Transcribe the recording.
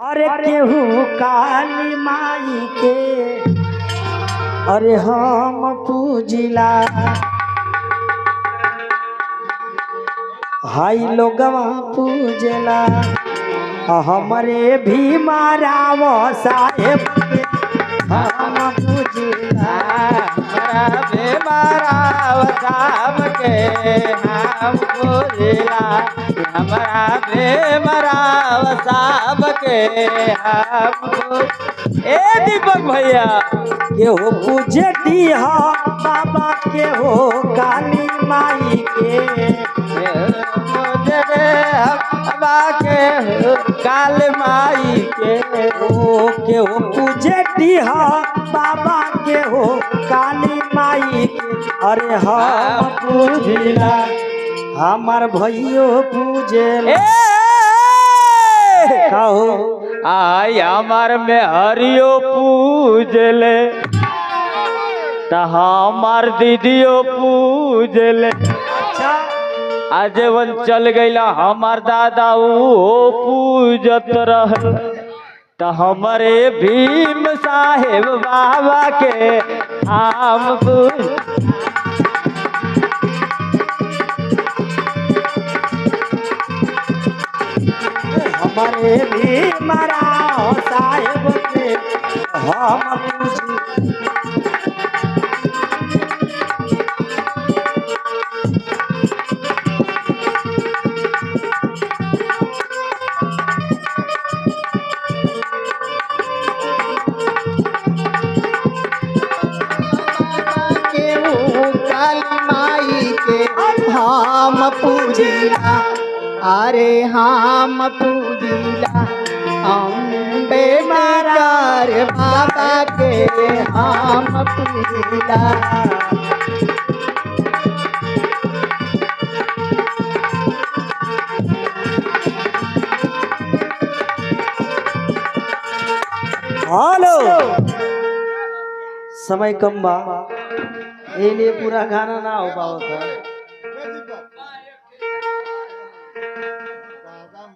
अरे केहू काली माई के अरे हम पूजिला हाई लोगवा पूजला हमरे भी माराव साहेब के हम पूजिला हमारा भी माराव साहब के हम पूजिला हमारा भी माराव साहब के हम ए दीपक भैया के हो पूजे दिहा बाबा के हो काली माई के काल माई के हो पूजे दिहा बाबा के हो काली माई के अरे हम पूजिला हमार भैयो पूजेला कहो आई हमार में हरियो पूजले त हमार दीदियो पूजले आज वन चल गईला हमार दादा वो पूजत रहल त हमारे भीम साहेब बाबा के हम पूज हमारे भी मारा साहेब के हम पूजी हम पूजिला अरे हम पूजिला अम्बे मारार बाबा के हम पूजिला हेलो समय कम बा ये लिए पूरा गाना ना हो पाओ था